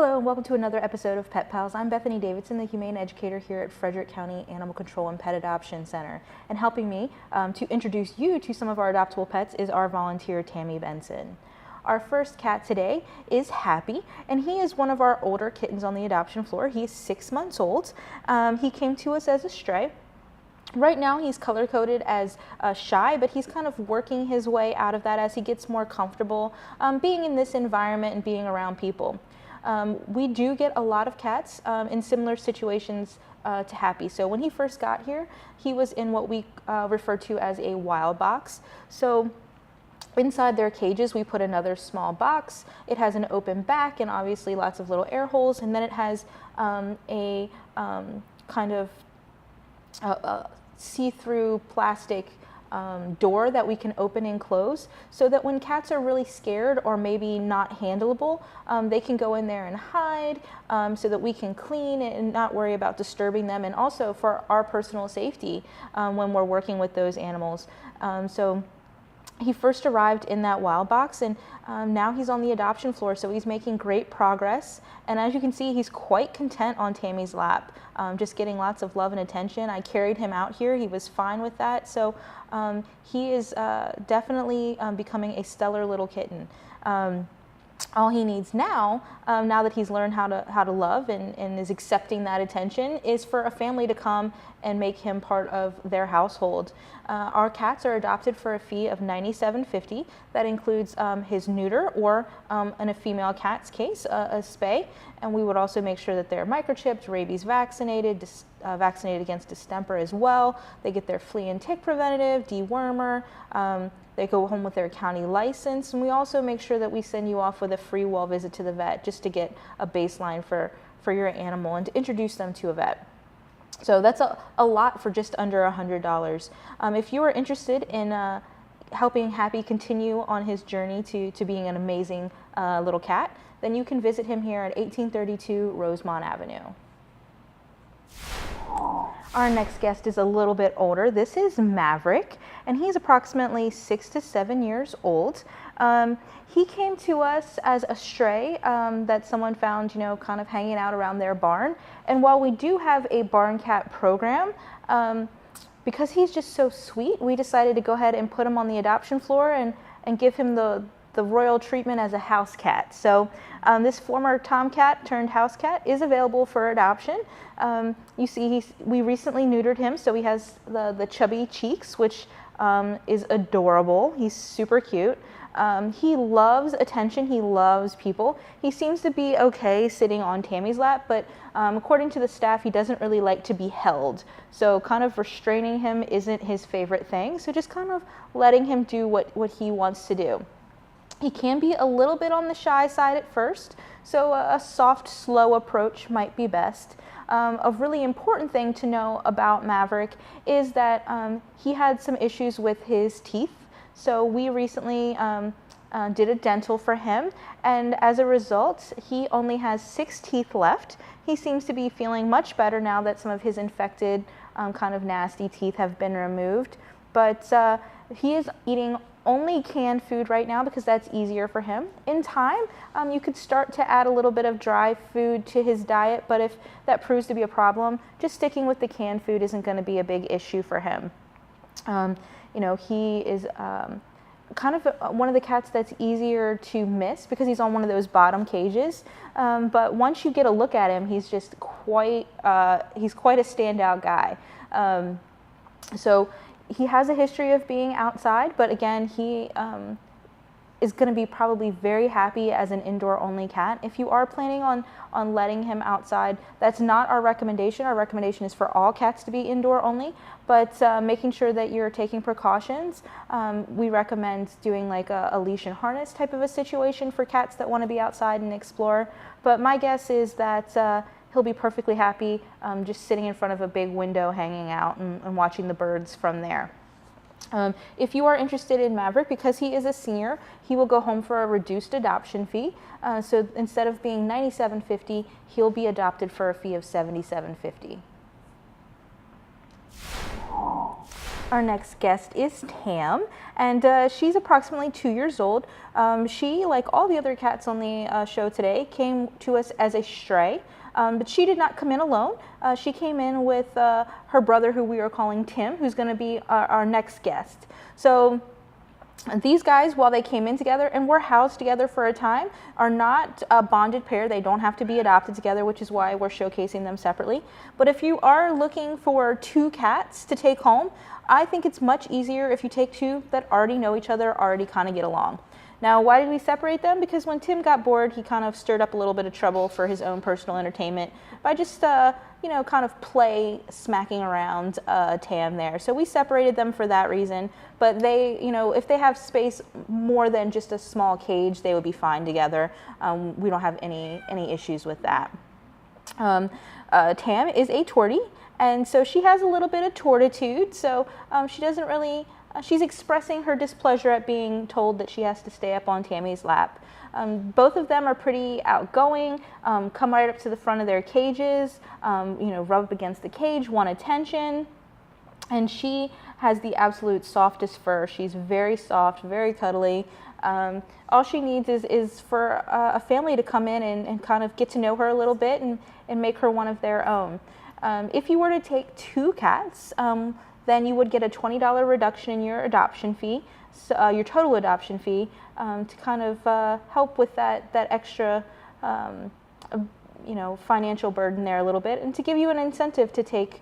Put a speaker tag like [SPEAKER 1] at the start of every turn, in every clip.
[SPEAKER 1] Hello and welcome to another episode of Pet Pals. I'm Bethany Davidson, the Humane Educator here at Frederick County Animal Control and Pet Adoption Center. And helping me to introduce you to some of our adoptable pets is our volunteer, Tammy Benson. Our first cat today is Happy, and he is one of our older kittens on the adoption floor. He's 6 months old. He came to us as a stray. Right now he's color-coded as shy, but he's kind of working his way out of that as he gets more comfortable being in this environment and being around people. We do get a lot of cats in similar situations to Happy. So when he first got here, he was in what we refer to as a wild box. So inside their cages, we put another small box. It has an open back and obviously lots of little air holes, and then it has a kind of see-through plastic door that we can open and close, so that when cats are really scared or maybe not handleable, they can go in there and hide, so that we can clean and not worry about disturbing them, and also for our personal safety when we're working with those animals. So he first arrived in that wild box, and now he's on the adoption floor, so he's making great progress. And as you can see, he's quite content on Tammy's lap, just getting lots of love and attention. I carried him out here. He was fine with that. So he is definitely becoming a stellar little kitten. All he needs now, now that he's learned how to love and is accepting that attention, is for a family to come and make him part of their household. Our cats are adopted for a fee of $97.50. That includes his neuter, or in a female cat's case, a spay. And we would also make sure that they're microchipped, rabies vaccinated, vaccinated against distemper as well. They get their flea and tick preventative, dewormer. They go home with their county license, and we also make sure that we send you off with a free well visit to the vet, just to get a baseline for your animal and to introduce them to a vet. So that's a lot for just under $100. If you are interested in helping Happy continue on his journey to being an amazing little cat, then you can visit him here at 1832 Rosemont Avenue. Our next guest is a little bit older. This is Maverick, and he's approximately 6 to 7 years old. He came to us as a stray that someone found, kind of hanging out around their barn. And while we do have a barn cat program, because he's just so sweet, we decided to go ahead and put him on the adoption floor and give him the royal treatment as a house cat. So this former tomcat turned house cat is available for adoption. You see, we recently neutered him, so he has the chubby cheeks, which is adorable. He's super cute. He loves attention. He loves people. He seems to be okay sitting on Tammy's lap, but according to the staff, he doesn't really like to be held. So kind of restraining him isn't his favorite thing. So just kind of letting him do what he wants to do. He can be a little bit on the shy side at first, so a soft, slow approach might be best. A really important thing to know about Maverick is that he had some issues with his teeth. So we recently did a dental for him, and as a result, he only has 6 teeth left. He seems to be feeling much better now that some of his infected, kind of nasty teeth have been removed. But he is eating only canned food right now because that's easier for him. In time, you could start to add a little bit of dry food to his diet, but if that proves to be a problem, just sticking with the canned food isn't going to be a big issue for him. He is kind of one of the cats that's easier to miss because he's on one of those bottom cages. But once you get a look at him, he's just quite a standout guy. So he has a history of being outside, but again, he is going to be probably very happy as an indoor-only cat. If you are planning on letting him outside, that's not our recommendation. Our recommendation is for all cats to be indoor-only, but making sure that you're taking precautions. We recommend doing like a leash and harness type of a situation for cats that want to be outside and explore. But my guess is that he'll be perfectly happy just sitting in front of a big window hanging out and watching the birds from there. If you are interested in Maverick, because he is a senior, he will go home for a reduced adoption fee. So instead of being $97.50, he'll be adopted for a fee of $77.50. Our next guest is Tam, and she's approximately 2 years old. She, like all the other cats on the show today, came to us as a stray, but she did not come in alone. She came in with her brother, who we are calling Tim, who's going to be our next guest. So these guys, while they came in together and were housed together for a time, are not a bonded pair. They don't have to be adopted together, which is why we're showcasing them separately. But if you are looking for two cats to take home, I think it's much easier if you take two that already know each other, already kind of get along. Now, why did we separate them? Because when Tim got bored, he kind of stirred up a little bit of trouble for his own personal entertainment by just, kind of smacking around Tam there. So we separated them for that reason. But they, if they have space more than just a small cage, they would be fine together. We don't have any issues with that. Tam is a tortie, and so she has a little bit of tortitude. So she doesn't really. She's expressing her displeasure at being told that she has to stay up on Tammy's lap. Both of them are pretty outgoing, come right up to the front of their cages, rub up against the cage, want attention. And she has the absolute softest fur. She's very soft, very cuddly. All she needs is for a family to come in and kind of get to know her a little bit and make her one of their own. If you were to take two cats, then you would get a $20 reduction in your adoption fee, your total adoption fee, to kind of help with that extra, financial burden there a little bit, and to give you an incentive to take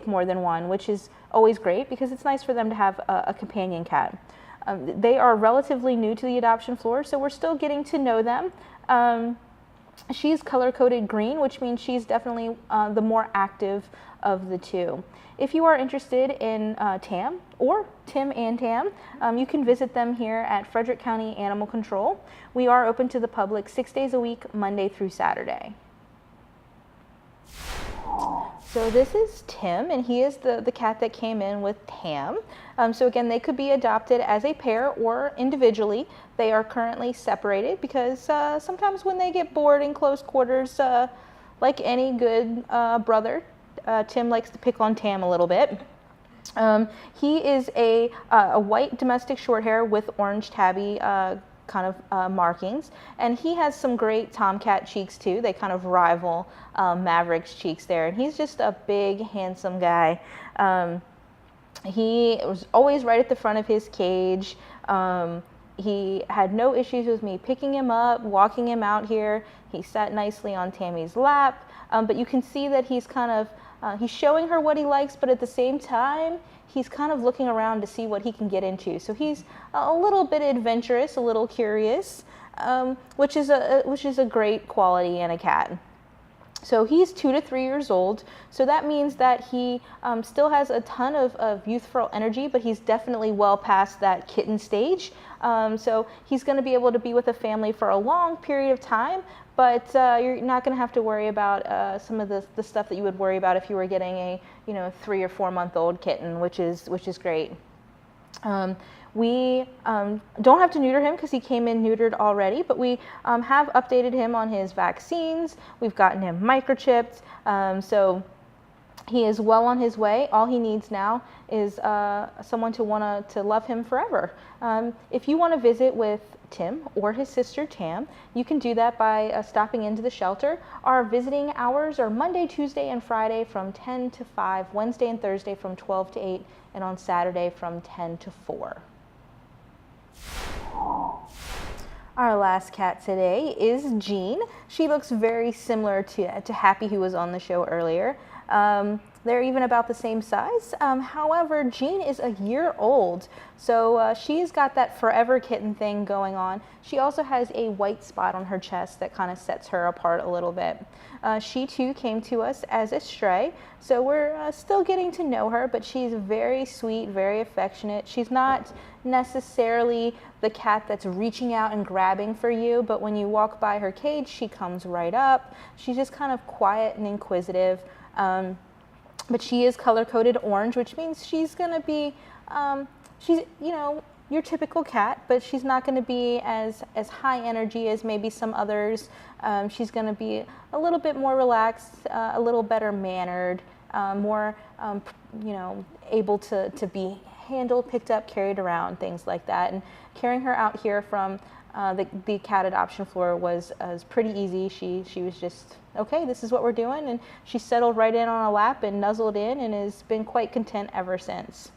[SPEAKER 1] more than one, which is always great because it's nice for them to have a companion cat. They are relatively new to the adoption floor, so we're still getting to know them. She's color-coded green, which means she's definitely the more active of the two. If you are interested in Tam, or Tim and Tam, you can visit them here at Frederick County Animal Control. We are open to the public 6 days a week, Monday through Saturday. So this is Tim, and he is the cat that came in with Tam. So again, they could be adopted as a pair or individually. They are currently separated because sometimes when they get bored in close quarters, like any good brother, Tim likes to pick on Tam a little bit. He is a white domestic shorthair with orange tabby markings, and he has some great tomcat cheeks too. They kind of rival Maverick's cheeks there, and he's just a big, handsome guy. He was always right at the front of his cage. He had no issues with me picking him up, walking him out here. He sat nicely on Tammy's lap, but you can see that he's kind of he's showing her what he likes, but at the same time, he's kind of looking around to see what he can get into. So he's a little bit adventurous, a little curious, which is a great quality in a cat. So he's 2 to 3 years old. So that means that he still has a ton of youthful energy, but he's definitely well past that kitten stage. So he's going to be able to be with a family for a long period of time, but you're not going to have to worry about some of the stuff that you would worry about if you were getting a 3 or 4 month old kitten, which is great. We don't have to neuter him because he came in neutered already, but we have updated him on his vaccines. We've gotten him microchipped, so he is well on his way. All he needs now is someone to love him forever. If you want to visit with Tim or his sister Tam, you can do that by stopping into the shelter. Our visiting hours are Monday, Tuesday, and Friday from 10 to 5, Wednesday and Thursday from 12 to 8, and on Saturday from 10 to 4. Our last cat today is Jean. She looks very similar to Happy, who was on the show earlier. They're even about the same size. However, Jean is a year old, so she's got that forever kitten thing going on. She also has a white spot on her chest that kind of sets her apart a little bit. She too came to us as a stray, so we're still getting to know her, but she's very sweet, very affectionate. She's not necessarily the cat that's reaching out and grabbing for you, but when you walk by her cage, she comes right up. She's just kind of quiet and inquisitive. But she is color-coded orange, which means she's going to be, your typical cat, but she's not going to be as high energy as maybe some others. She's going to be a little bit more relaxed, a little better mannered, more able to be handled, picked up, carried around, things like that. And carrying her out here from the cat adoption floor was pretty easy. She was just, okay, this is what we're doing, and she settled right in on a lap and nuzzled in and has been quite content ever since.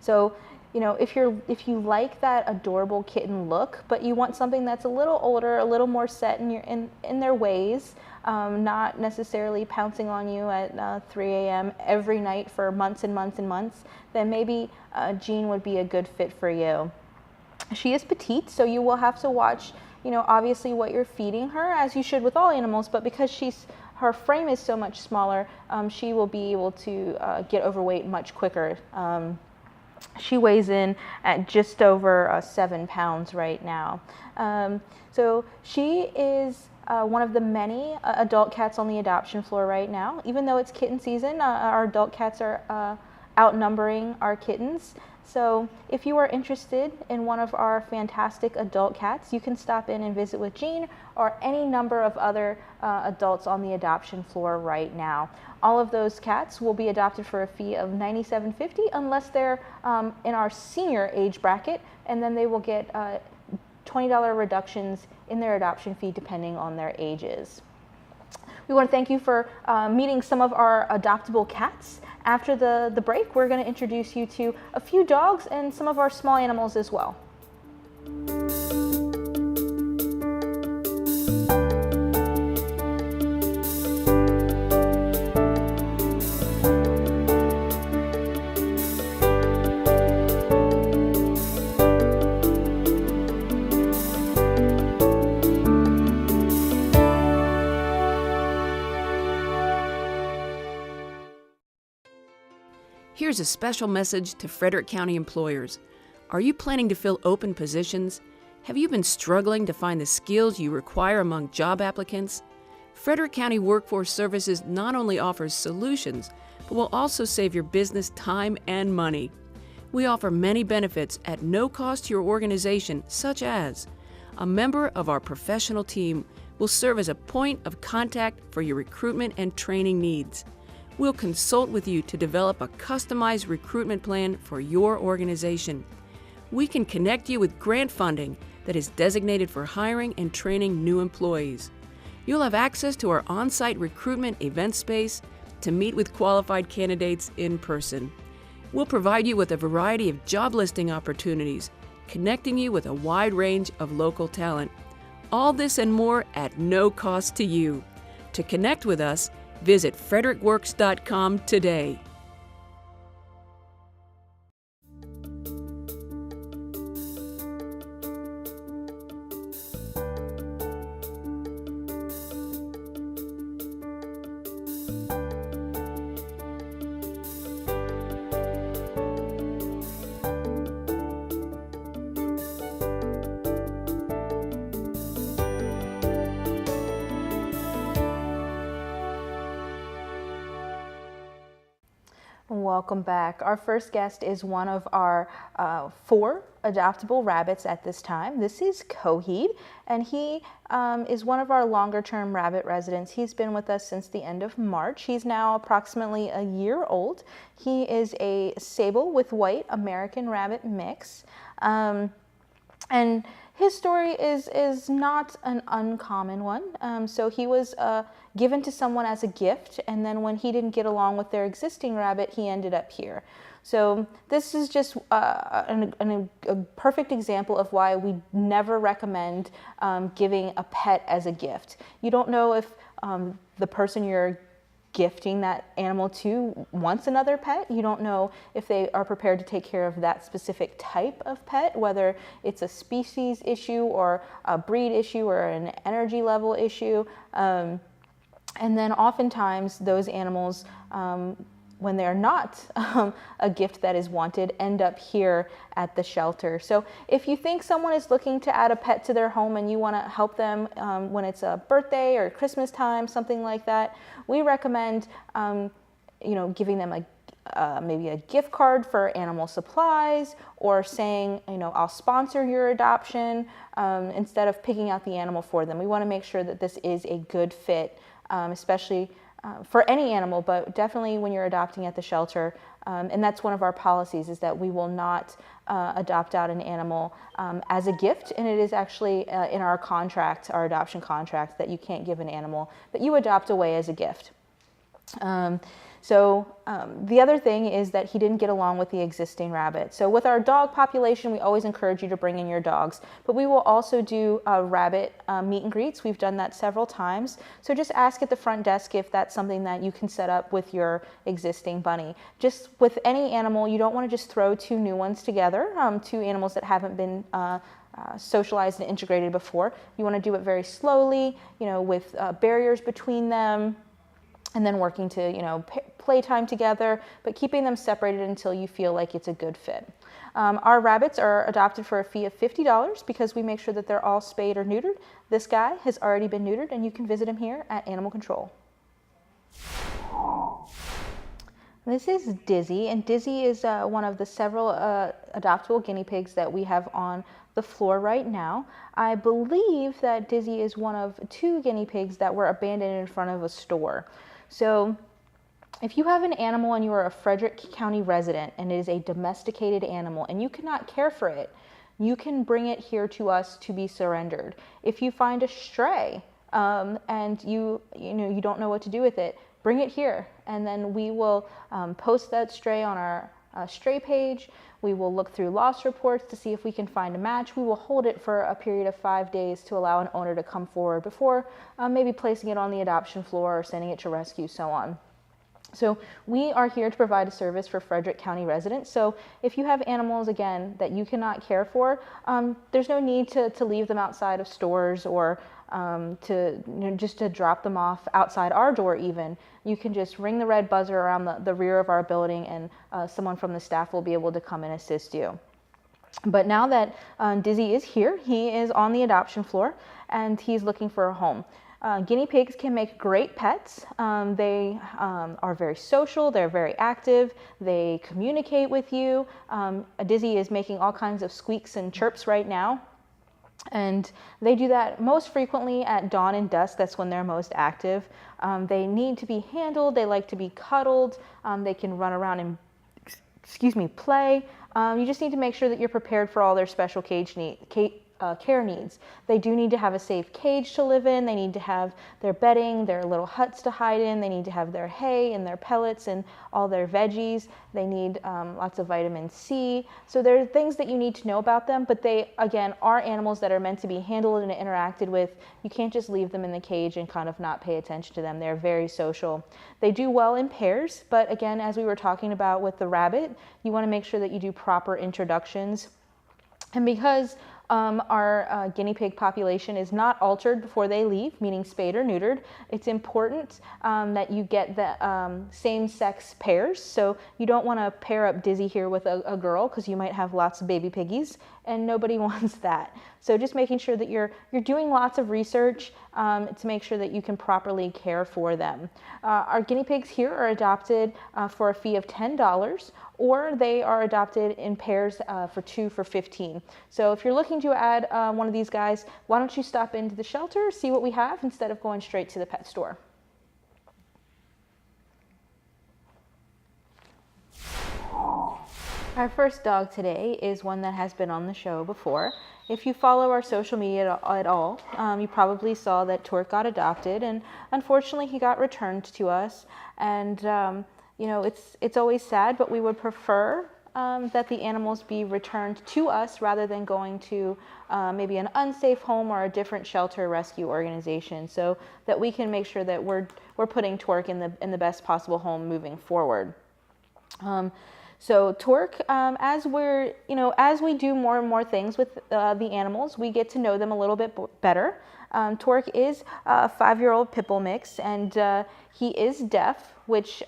[SPEAKER 1] So, if you like that adorable kitten look, but you want something that's a little older, a little more set in their ways, not necessarily pouncing on you at 3 a.m. every night for months and months and months, then maybe Jean would be a good fit for you. She is petite, so you will have to watch, obviously what you're feeding her, as you should with all animals, but because her frame is so much smaller, she will be able to get overweight much quicker. She weighs in at just over 7 pounds right now. So she is one of the many adult cats on the adoption floor right now. Even though it's kitten season, our adult cats are outnumbering our kittens. So if you are interested in one of our fantastic adult cats, you can stop in and visit with Jean or any number of other adults on the adoption floor right now. All of those cats will be adopted for a fee of $97.50 unless they're in our senior age bracket, and then they will get $20 reductions in their adoption fee depending on their ages. We want to thank you for meeting some of our adoptable cats. After the break, we're going to introduce you to a few dogs and some of our small animals as well.
[SPEAKER 2] Here's a special message to Frederick County employers. Are you planning to fill open positions? Have you been struggling to find the skills you require among job applicants? Frederick County Workforce Services not only offers solutions, but will also save your business time and money. We offer many benefits at no cost to your organization, such as a member of our professional team will serve as a point of contact for your recruitment and training needs. We'll consult with you to develop a customized recruitment plan for your organization. We can connect you with grant funding that is designated for hiring and training new employees. You'll have access to our on-site recruitment event space to meet with qualified candidates in person. We'll provide you with a variety of job listing opportunities, connecting you with a wide range of local talent. All this and more at no cost to you. To connect with us, visit frederickworks.com today.
[SPEAKER 1] Welcome back. Our first guest is one of our 4 adoptable rabbits at this time. This is Coheed, and he is one of our longer-term rabbit residents. He's been with us since the end of March. He's now approximately a year old. He is a sable with white American rabbit mix. And his story is not an uncommon one. So he was given to someone as a gift, and then when he didn't get along with their existing rabbit, he ended up here. So this is just a perfect example of why we never recommend giving a pet as a gift. You don't know if the person you're gifting that animal to wants another pet. You don't know if they are prepared to take care of that specific type of pet, whether it's a species issue or a breed issue or an energy level issue. And then oftentimes those animals, when they're not a gift that is wanted, end up here at the shelter. So if you think someone is looking to add a pet to their home and you want to help them when it's a birthday or Christmas time, something like that, we recommend giving them maybe a gift card for animal supplies, or saying, I'll sponsor your adoption, instead of picking out the animal for them. We want to make sure that this is a good fit, especially for any animal, but definitely when you're adopting at the shelter. And that's one of our policies, is that we will not adopt out an animal as a gift. And it is actually in our contract, our adoption contract, that you can't give an animal that you adopt away as a gift. The other thing is that he didn't get along with the existing rabbit. So with our dog population, we always encourage you to bring in your dogs, but we will also do rabbit meet and greets. We've done that several times. So just ask at the front desk if that's something that you can set up with your existing bunny. Just with any animal, you don't want to just throw two new ones together, two animals that haven't been socialized and integrated before. You want to do it very slowly, with barriers between them, and then working to, playtime together, but keeping them separated until you feel like it's a good fit. Our rabbits are adopted for a fee of $50 because we make sure that they're all spayed or neutered. This guy has already been neutered, and you can visit him here at Animal Control. This is Dizzy, and Dizzy is one of the several adoptable guinea pigs that we have on the floor right now. I believe that Dizzy is one of 2 guinea pigs that were abandoned in front of a store. So if you have an animal and you are a Frederick County resident and it is a domesticated animal and you cannot care for it, you can bring it here to us to be surrendered. If you find a stray and you don't know what to do with it, bring it here, and then we will post that stray on our stray page. We will look through loss reports to see if we can find a match. We will hold it for a period of 5 days to allow an owner to come forward before maybe placing it on the adoption floor or sending it to rescue, so on. So we are here to provide a service for Frederick County residents. So if you have animals, again, that you cannot care for, there's no need to leave them outside of stores or just to drop them off outside our door even. You can just ring the red buzzer around the rear of our building, and someone from the staff will be able to come and assist you. But now that Dizzy is here, he is on the adoption floor and he's looking for a home. Guinea pigs can make great pets. They are very social, they're very active, they communicate with you. Dizzy is making all kinds of squeaks and chirps right now. And they do that most frequently at dawn and dusk. That's when they're most active. They need to be handled. They like to be cuddled. They can run around and, play. You just need to make sure that you're prepared for all their special care needs. They do need to have a safe cage to live in. They need to have their bedding, their little huts to hide in. They need to have their hay and their pellets and all their veggies. They need lots of vitamin C. So there are things that you need to know about them, but they, again, are animals that are meant to be handled and interacted with. You can't just leave them in the cage and kind of not pay attention to them. They're very social. They do well in pairs, but again, as we were talking about with the rabbit, you want to make sure that you do proper introductions. And because our guinea pig population is not altered before they leave, meaning spayed or neutered, it's important that you get the same-sex pairs. So you don't want to pair up Dizzy here with a girl, because you might have lots of baby piggies, and nobody wants that. So just making sure that you're doing lots of research to make sure that you can properly care for them. Our guinea pigs here are adopted for a fee of $10, or they are adopted in pairs for 2 for $15. So if you're looking to add one of these guys, why don't you stop into the shelter, see what we have, instead of going straight to the pet store. Our first dog today is one that has been on the show before. If you follow our social media at all, you probably saw that Torque got adopted, and unfortunately he got returned to us. And it's always sad, but we would prefer that the animals be returned to us rather than going to maybe an unsafe home or a different shelter rescue organization, so that we can make sure that we're putting Torque in the best possible home moving forward. So Torque, as we do more and more things with the animals, we get to know them a little bit better. Torque is a 5-year-old pit bull mix, and he is deaf, which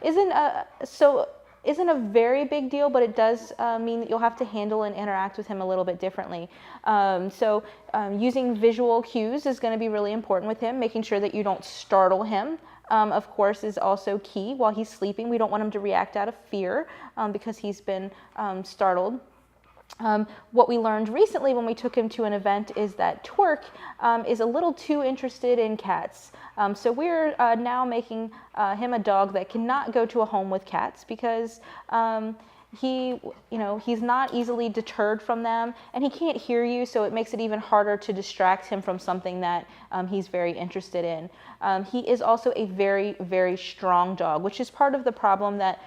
[SPEAKER 1] isn't a very big deal, but it does mean that you'll have to handle and interact with him a little bit differently. Using visual cues is going to be really important with him, making sure that you don't startle him. Of course, is also key. While he's sleeping, we don't want him to react out of fear because he's been startled. What we learned recently when we took him to an event is that Twerk is a little too interested in cats. So we're now making him a dog that cannot go to a home with cats because he's not easily deterred from them, and he can't hear you, so it makes it even harder to distract him from something that he's very interested in. He is also a very, very strong dog, which is part of the problem that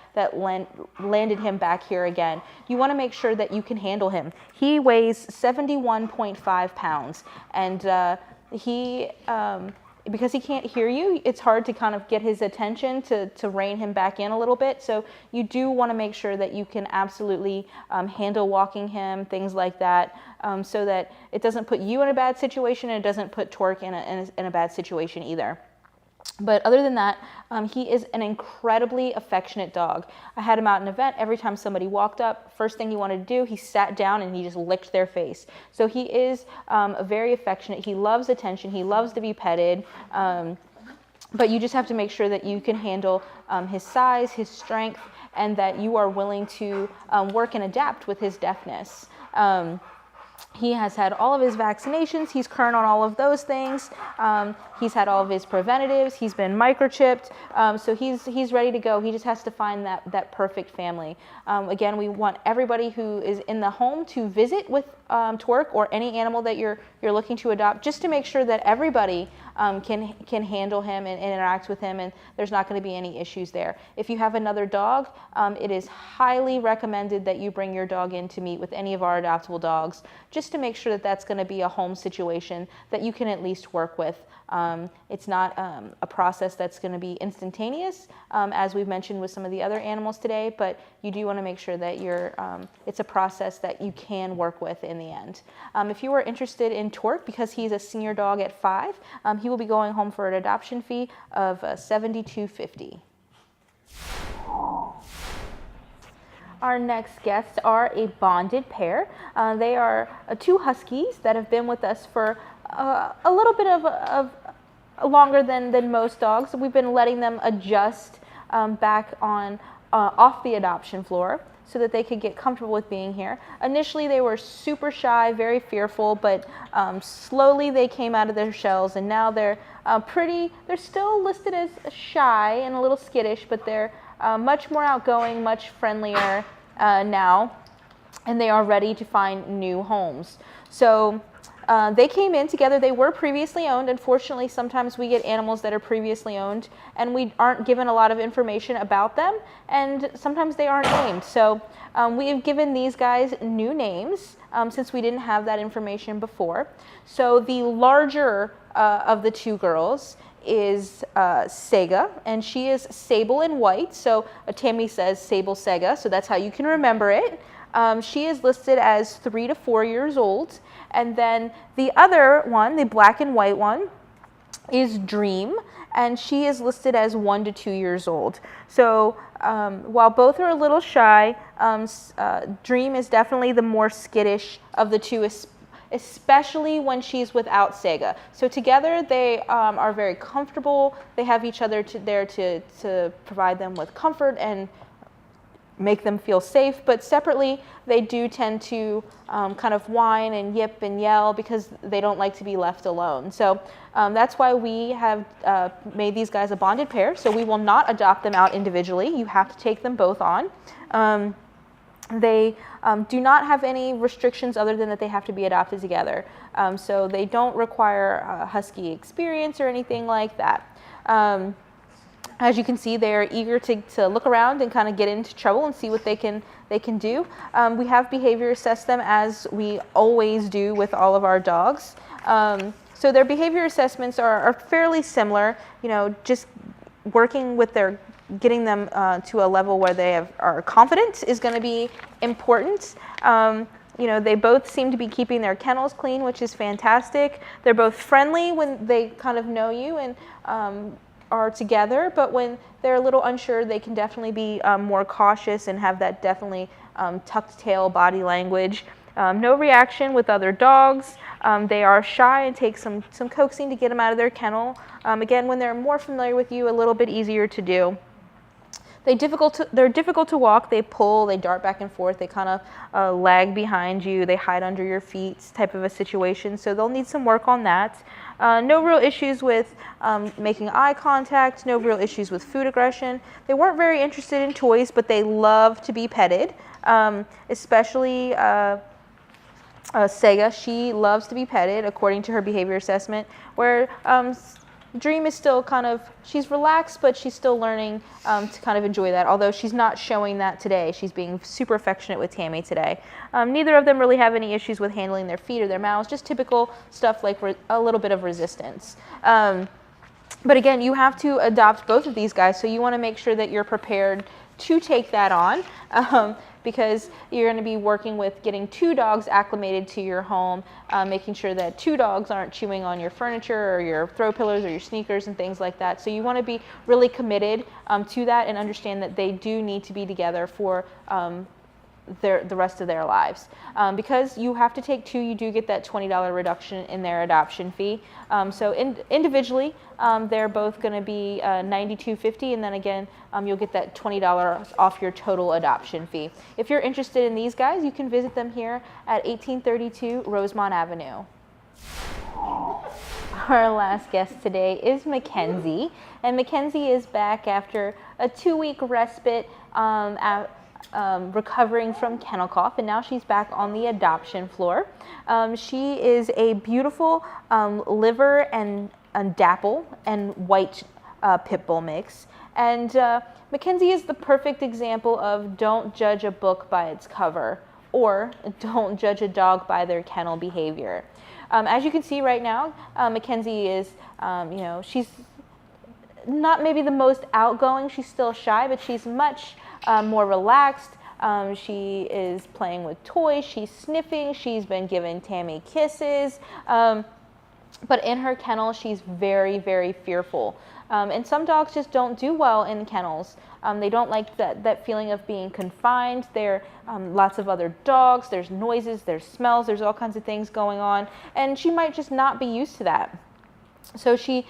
[SPEAKER 1] landed him back here again. You want to make sure that you can handle him. He weighs 71.5 pounds, and because he can't hear you, it's hard to kind of get his attention to rein him back in a little bit. So you do want to make sure that you can absolutely handle walking him, things like that, so that it doesn't put you in a bad situation and it doesn't put Twerk in a bad situation either. But other than that, he is an incredibly affectionate dog. I had him out at an event. Every time somebody walked up, first thing he wanted to do, he sat down and he just licked their face. So he is very affectionate. He loves attention. He loves to be petted. But you just have to make sure that you can handle his size, his strength, and that you are willing to work and adapt with his deafness. He has had all of his vaccinations. He's current on all of those things. He's had all of his preventatives. He's been microchipped. So he's ready to go. He just has to find that perfect family. Again, we want everybody who is in the home to visit with Twerk or any animal that you're looking to adopt, just to make sure that everybody can handle him and interact with him, and there's not going to be any issues there. If you have another dog, it is highly recommended that you bring your dog in to meet with any of our adoptable dogs, just to make sure that that's going to be a home situation that you can at least work with. It's not a process that's going to be instantaneous, as we've mentioned with some of the other animals today, but you do want to make sure that it's a process that you can work with in the end. If you are interested in Twerk, because he's a senior dog at 5, he will be going home for an adoption fee of $72.50. Our next guests are a bonded pair. They are 2 Huskies that have been with us for a little bit of longer than most dogs. We've been letting them adjust back on off the adoption floor so that they could get comfortable with being here. Initially, they were super shy, very fearful, but slowly they came out of their shells, and now they're still listed as shy and a little skittish, but they're much more outgoing, much friendlier now, and they are ready to find new homes. So they came in together. They were previously owned. Unfortunately, sometimes we get animals that are previously owned and we aren't given a lot of information about them, and sometimes they aren't named. So we have given these guys new names since we didn't have that information before. So the larger of the 2 girls is Sega, and she is sable and white. So Tammy says Sable Sega, so that's how you can remember it. She is listed as 3 to 4 years old. And then the other one, the black and white one, is Dream, and she is listed as 1 to 2 years old. So while both are a little shy, Dream is definitely the more skittish of the 2, especially when she's without Sega. So together they are very comfortable. They have each other there to provide them with comfort and make them feel safe, but separately they do tend to kind of whine and yip and yell because they don't like to be left alone. So that's why we have made these guys a bonded pair. So we will not adopt them out individually. You have to take them both on. They do not have any restrictions other than that they have to be adopted together. So they don't require Husky experience or anything like that. As you can see, they are eager to look around and kind of get into trouble and see what they can do. We have behavior assessed them, as we always do with all of our dogs. So their behavior assessments are fairly similar. Just working with getting them to a level where they are confident is going to be important. They both seem to be keeping their kennels clean, which is fantastic. They're both friendly when they kind of know you and are together, but when they're a little unsure, they can definitely be more cautious and have that definitely tucked tail body language. No reaction with other dogs. They are shy and take some coaxing to get them out of their kennel. Again, when they're more familiar with you, a little bit easier to do. They're difficult to walk. They pull, they dart back and forth, they kind of lag behind you, they hide under your feet type of a situation. So they'll need some work on that. No real issues with making eye contact, no real issues with food aggression. They weren't very interested in toys, but they love to be petted, especially Sega. She loves to be petted according to her behavior assessment, where Dream is still kind of, she's relaxed, but she's still learning to kind of enjoy that, although she's not showing that today. She's being super affectionate with Tammy today. Neither of them really have any issues with handling their feet or their mouths, just typical stuff like a little bit of resistance. But again, you have to adopt both of these guys, so you want to make sure that you're prepared to take that on. Because you're going to be working with getting 2 dogs acclimated to your home, making sure that 2 dogs aren't chewing on your furniture or your throw pillows or your sneakers and things like that. So you want to be really committed to that and understand that they do need to be together for the rest of their lives. Because you have to take 2, you do get that $20 reduction in their adoption fee. So individually, they're both going to be $92.50, and then again, you'll get that $20 off your total adoption fee. If you're interested in these guys, you can visit them here at 1832 Rosemont Avenue. Our last guest today is Mackenzie, and Mackenzie is back after a 2-week respite recovering from kennel cough, and now she's back on the adoption floor. She is a beautiful liver and dapple and white pit bull mix, and Mackenzie is the perfect example of don't judge a book by its cover, or don't judge a dog by their kennel behavior. As you can see right now, Mackenzie is, she's not maybe the most outgoing. She's still shy, but she's much more relaxed. She is playing with toys. She's sniffing. She's been giving Tammy kisses. But in her kennel, she's very, very fearful. And some dogs just don't do well in kennels. They don't like that feeling of being confined. There are lots of other dogs. There's noises. There's smells. There's all kinds of things going on. And she might just not be used to that. So she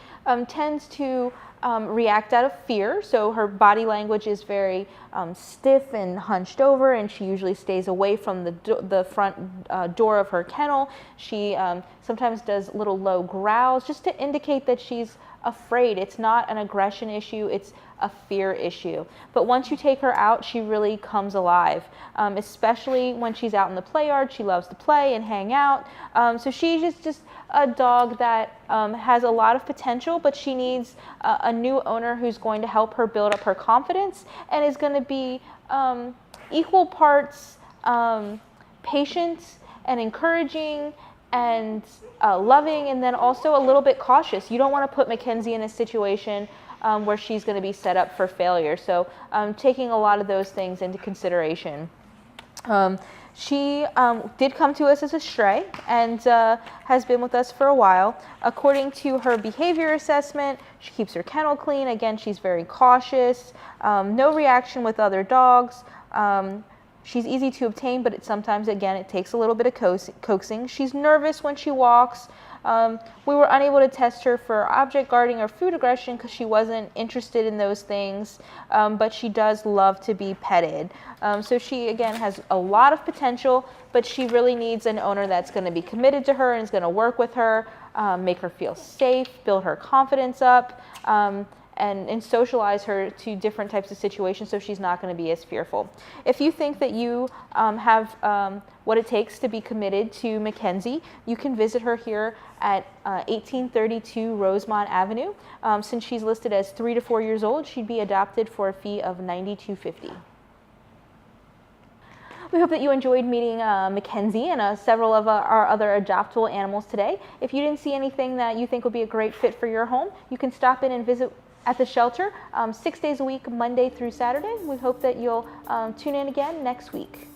[SPEAKER 1] tends to react out of fear. So her body language is very stiff and hunched over, and she usually stays away from the front door of her kennel. She sometimes does little low growls just to indicate that she's afraid. It's not an aggression issue, it's a fear issue. But once you take her out, she really comes alive, especially when she's out in the play yard. She loves to play and hang out. So she's just a dog that has a lot of potential, but she needs a new owner who's going to help her build up her confidence and is going to be equal parts patient and encouraging and loving, and then also a little bit cautious. You don't want to put Mackenzie in a situation where she's going to be set up for failure. So taking a lot of those things into consideration. She did come to us as a stray and has been with us for a while. According to her behavior assessment, she keeps her kennel clean. Again, she's very cautious. No reaction with other dogs. She's easy to obtain, but sometimes, again, it takes a little bit of coaxing. She's nervous when she walks. We were unable to test her for object guarding or food aggression because she wasn't interested in those things, but she does love to be petted. So she, again, has a lot of potential, but she really needs an owner that's going to be committed to her and is going to work with her, make her feel safe, build her confidence up, and socialize her to different types of situations so she's not going to be as fearful. If you think that you have what it takes to be committed to Mackenzie, you can visit her here at 1832 Rosemont Avenue. Since she's listed as 3 to 4 years old, she'd be adopted for a fee of $92.50. We hope that you enjoyed meeting Mackenzie and several of our other adoptable animals today. If you didn't see anything that you think would be a great fit for your home, you can stop in and visit at the shelter 6 days a week, Monday through Saturday. We hope that you'll tune in again next week.